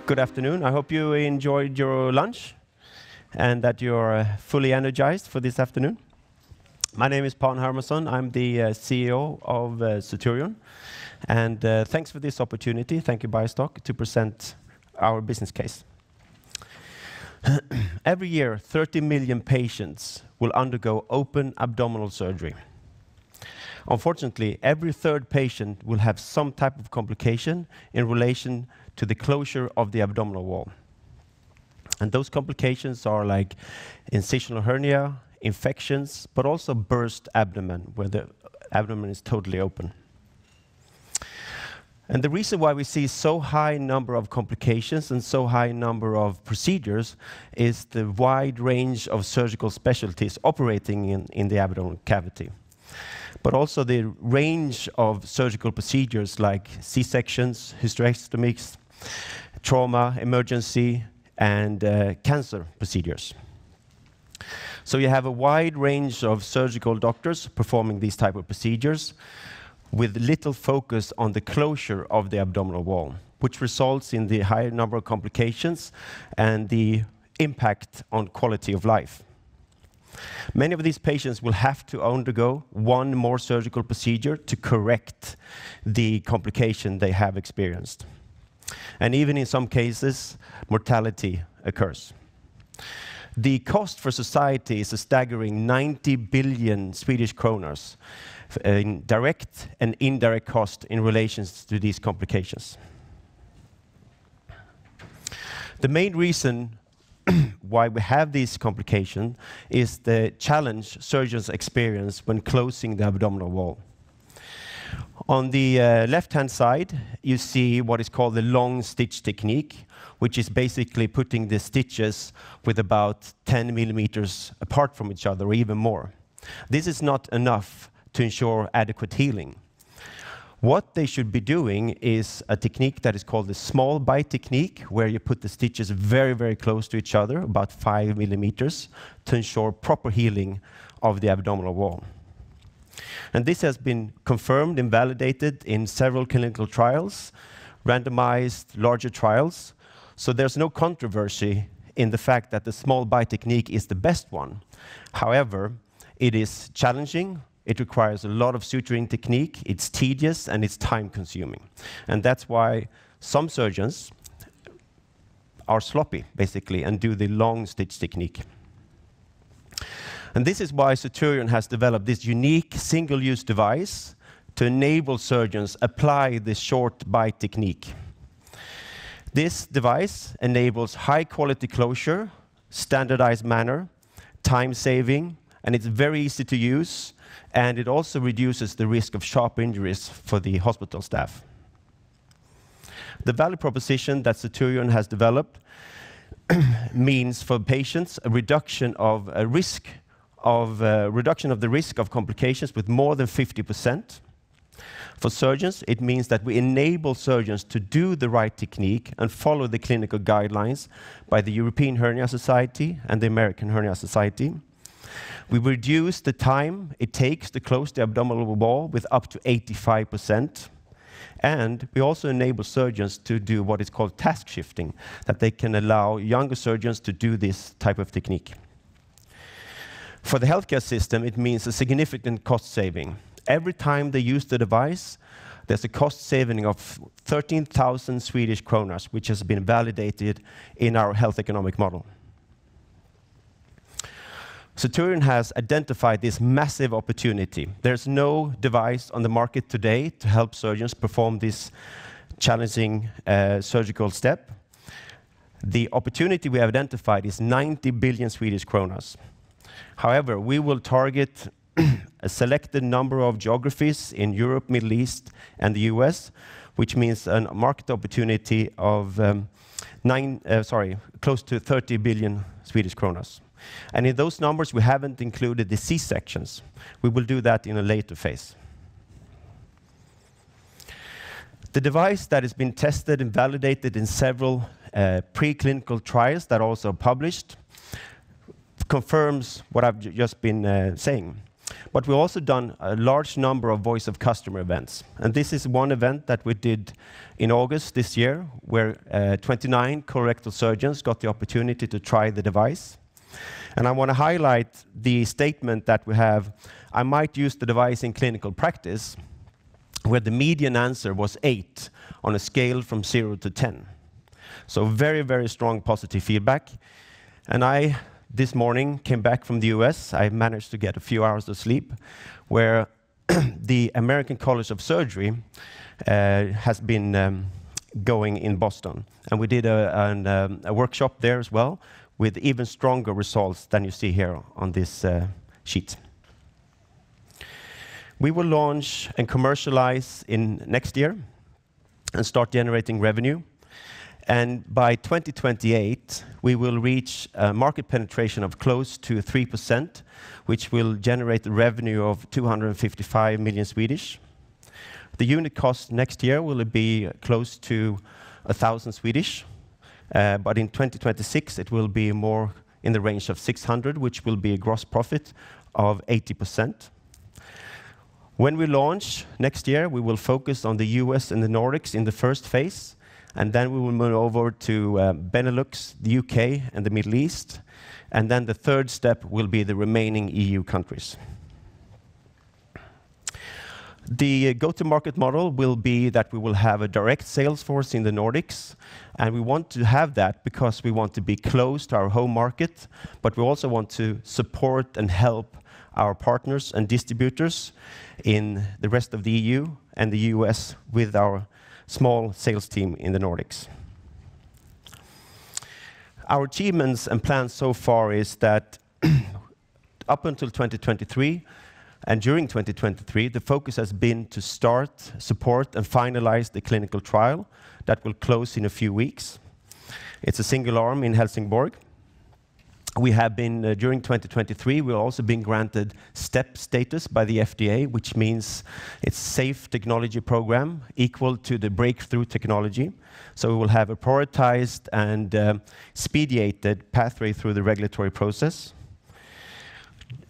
Good afternoon. I hope you enjoyed your lunch and that you're fully energized for this afternoon. My name is Pan Hermansson. I'm the CEO of Suturion. And thanks for this opportunity. Thank you, Biostock, to present our business case. Every year, 30 million patients will undergo open abdominal surgery. Unfortunately, every third patient will have some type of complication in relation to the closure of the abdominal wall. And those complications are like incisional hernia, infections, but also burst abdomen, where the abdomen is totally open. And the reason why we see so high number of complications and so high number of procedures is the wide range of surgical specialties operating in the abdominal cavity. But also the range of surgical procedures like C-sections, hysterectomies, trauma, emergency, and cancer procedures. So you have a wide range of surgical doctors performing these type of procedures with little focus on the closure of the abdominal wall, which results in the higher number of complications and the impact on quality of life. Many of these patients will have to undergo one more surgical procedure to correct the complication they have experienced. And even in some cases, mortality occurs. The cost for society is a staggering 90 billion Swedish kronor in direct and indirect cost in relation to these complications. The main reason why we have these complications is the challenge surgeons experience when closing the abdominal wall. On the left-hand side, you see what is called the long stitch technique, which is basically putting the stitches with about 10 millimeters apart from each other, or even more. This is not enough to ensure adequate healing. What they should be doing is a technique that is called the small bite technique, where you put the stitches very, very close to each other, about 5 millimeters, to ensure proper healing of the abdominal wall. And this has been confirmed and validated in several clinical trials, randomized larger trials. So there's no controversy in the fact that the small bite technique is the best one. However, it is challenging. It requires a lot of suturing technique, it's tedious, and it's time-consuming. And that's why some surgeons are sloppy, basically, and do the long stitch technique. And this is why Suturion has developed this unique single-use device to enable surgeons apply this short bite technique. This device enables high-quality closure, standardized manner, time-saving, and it's very easy to use, and it also reduces the risk of sharp injuries for the hospital staff. The value proposition that Suturion has developed means for patients a reduction of the risk of complications with more than 50%. For surgeons, it means that we enable surgeons to do the right technique and follow the clinical guidelines by the European Hernia Society and the American Hernia Society. We reduce the time it takes to close the abdominal wall with up to 85%. And we also enable surgeons to do what is called task shifting, that they can allow younger surgeons to do this type of technique. For the healthcare system, it means a significant cost saving. Every time they use the device, there's a cost saving of 13,000 Swedish kronor, which has been validated in our health economic model. Suturion has identified this massive opportunity. There's no device on the market today to help surgeons perform this challenging surgical step. The opportunity we have identified is 90 billion Swedish kronor. However, we will target a selected number of geographies in Europe, Middle East, and the US, which means a market opportunity of close to 30 billion Swedish kronor. And in those numbers, we haven't included the C-sections. We will do that in a later phase. The device that has been tested and validated in several preclinical trials that are also published confirms what I've just been saying. But we've also done a large number of voice of customer events. And this is one event that we did in August this year, where 29 colorectal surgeons got the opportunity to try the device. And I want to highlight the statement that we have, I might use the device in clinical practice, where the median answer was 8 on a scale from 0 to 10. So very, very strong positive feedback. And I, this morning, came back from the US. I managed to get a few hours of sleep, where the American College of Surgery has been going in Boston. And we did a workshop there as well, with even stronger results than you see here on this sheet. We will launch and commercialize in next year and start generating revenue. And by 2028, we will reach a market penetration of close to 3%, which will generate a revenue of 255 million Swedish. The unit cost next year will be close to 1,000 Swedish. But in 2026, it will be more in the range of 600, which will be a gross profit of 80%. When we launch next year, we will focus on the US and the Nordics in the first phase, and then we will move over to Benelux, the UK, and the Middle East. And then the third step will be the remaining EU countries. The go-to-market model will be that we will have a direct sales force in the Nordics, and we want to have that because we want to be close to our home market, but we also want to support and help our partners and distributors in the rest of the EU and the US with our small sales team in the Nordics. Our achievements and plans so far is that up until 2023, and during 2023, the focus has been to start, support, and finalize the clinical trial that will close in a few weeks. It's a single arm in Helsingborg. We have been, during 2023, we've also been granted STEP status by the FDA, which means it's safe technology program equal to the breakthrough technology. So we will have a prioritized and expedited pathway through the regulatory process.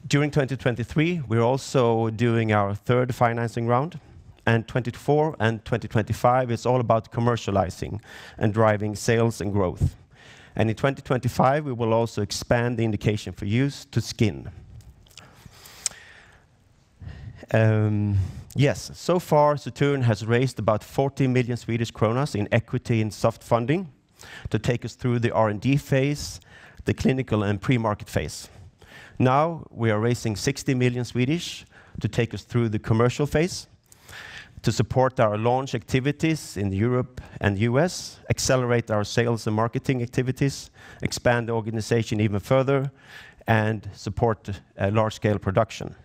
During 2023, we're also doing our third financing round, and 2024 and 2025 is all about commercializing and driving sales and growth. And in 2025, we will also expand the indication for use to skin. Yes, so far, Zuturn has raised about 40 million Swedish kronor in equity and soft funding to take us through the R&D phase, the clinical and pre-market phase. Now we are raising 60 million Swedish to take us through the commercial phase, to support our launch activities in Europe and US, accelerate our sales and marketing activities, expand the organization even further, and support large-scale production.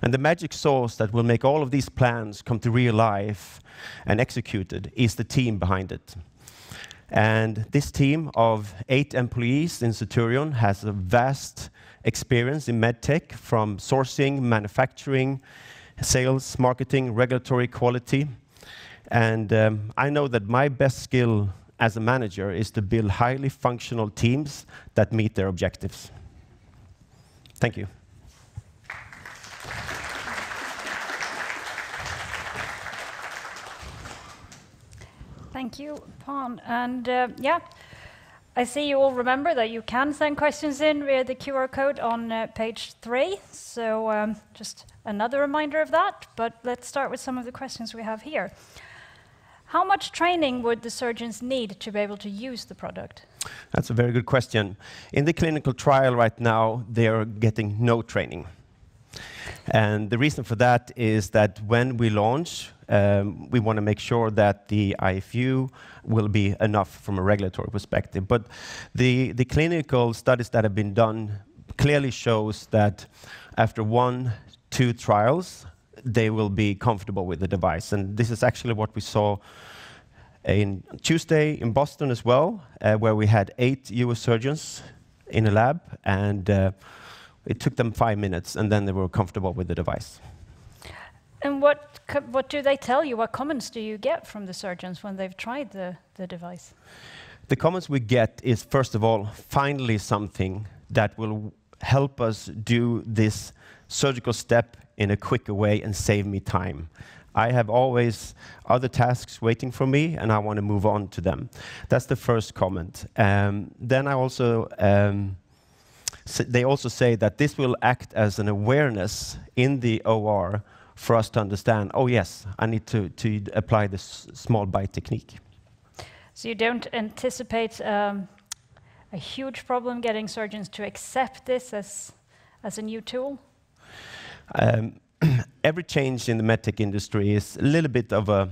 And the magic sauce that will make all of these plans come to real life and executed is the team behind it. And this team of 8 employees in Zuturn has a vast experience in medtech, from sourcing, manufacturing, sales, marketing, regulatory, quality. And I know that my best skill as a manager is to build highly functional teams that meet their objectives. Thank you. Thank you, Pan. And yeah, I see you all remember that you can send questions in via the QR code on page 3. So just another reminder of that. But let's start with some of the questions we have here. How much training would the surgeons need to be able to use the product? That's a very good question. In the clinical trial right now, they are getting no training. And the reason for that is that when we launch, we want to make sure that the IFU will be enough from a regulatory perspective. But the clinical studies that have been done clearly shows that after 1-2 trials, they will be comfortable with the device. And this is actually what we saw in Tuesday in Boston as well, where we had 8 US surgeons in a lab, and it took them 5 minutes, and then they were comfortable with the device. And what do they tell you? What comments do you get from the surgeons when they've tried the device? The comments we get is, first of all, finally something that will help us do this surgical step in a quicker way and save me time. I have always other tasks waiting for me, and I want to move on to them. That's the first comment. Then I also, they also say that this will act as an awareness in the OR for us to understand, oh yes, I need to apply this small bite technique. So you don't anticipate a huge problem getting surgeons to accept this as a new tool? Every change in the medtech industry is a little bit of a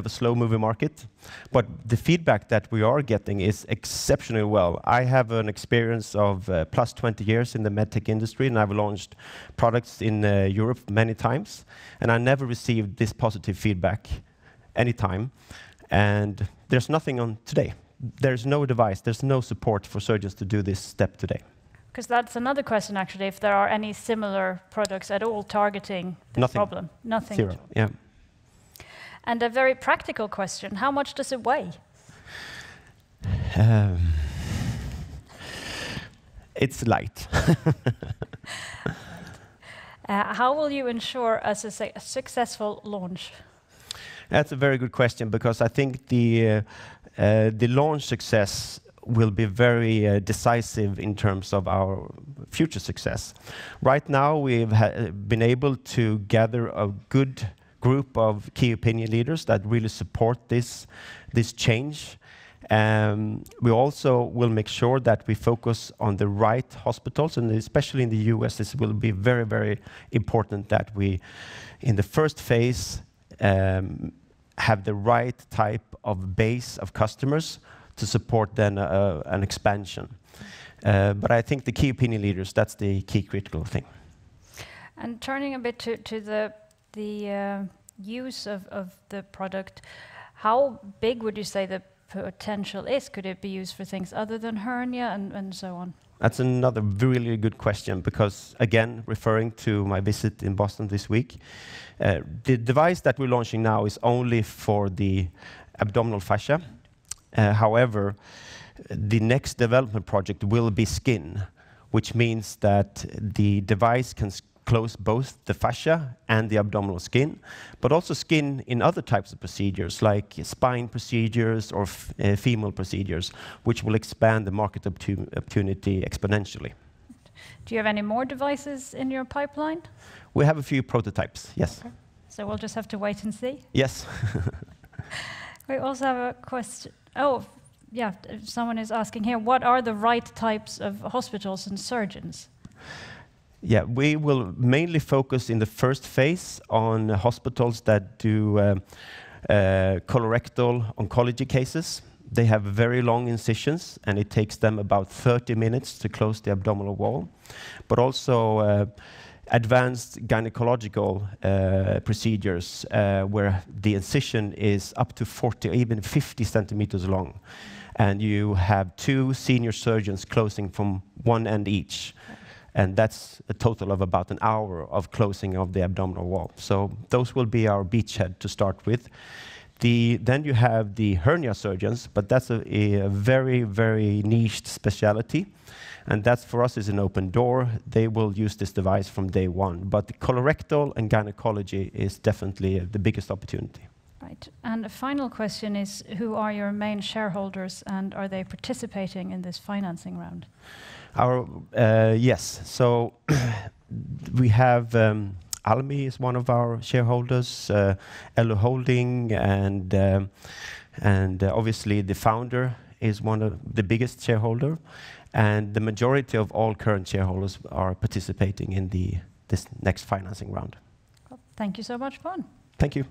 slow-moving market, but the feedback that we are getting is exceptionally well. I have an experience of plus 20 years in the medtech industry, and I've launched products in Europe many times, and I never received this positive feedback anytime. And there's nothing on today. There's no device, there's no support for surgeons to do this step today. Because that's another question, actually, if there are any similar products at all targeting the problem. Nothing. Zero, yeah. And a very practical question, how much does it weigh? It's light. How will you ensure a successful launch? That's a very good question, because I think the launch success will be very decisive in terms of our future success. Right now, we've been able to gather a good group of key opinion leaders that really support this change. We also will make sure that we focus on the right hospitals, and especially in the US, this will be very, very important that we, in the first phase, have the right type of base of customers to support then an expansion. But I think the key opinion leaders, that's the key critical thing. And turning a bit to the use of the product, how big would you say the potential is? Could it be used for things other than hernia and so on? That's another really good question, because again, referring to my visit in Boston this week, the device that we're launching now is only for the abdominal fascia. However, the next development project will be skin, which means that the device can close both the fascia and the abdominal skin, but also skin in other types of procedures, like spine procedures or femoral procedures, which will expand the market opportunity exponentially. Do you have any more devices in your pipeline? We have a few prototypes, yes. Okay. So we'll just have to wait and see? Yes. We also have a question. Oh, yeah, someone is asking here, what are the right types of hospitals and surgeons? Yeah, we will mainly focus in the first phase on hospitals that do colorectal oncology cases. They have very long incisions, and it takes them about 30 minutes to close the abdominal wall. But also advanced gynecological procedures where the incision is up to 40 or even 50 centimeters long. And you have 2 senior surgeons closing from one end each. And that's a total of about an hour of closing of the abdominal wall. So those will be our beachhead to start with. Then you have the hernia surgeons, but that's a very, very niched specialty. And that's, for us, is an open door. They will use this device from day one. But the colorectal and gynecology is definitely the biggest opportunity. Right. And the final question is, who are your main shareholders, and are they participating in this financing round? Yes. So we have Almi is one of our shareholders, Elo Holding, and obviously the founder is one of the biggest shareholder, and the majority of all current shareholders are participating in this next financing round. Well, thank you so much, Pål. Thank you.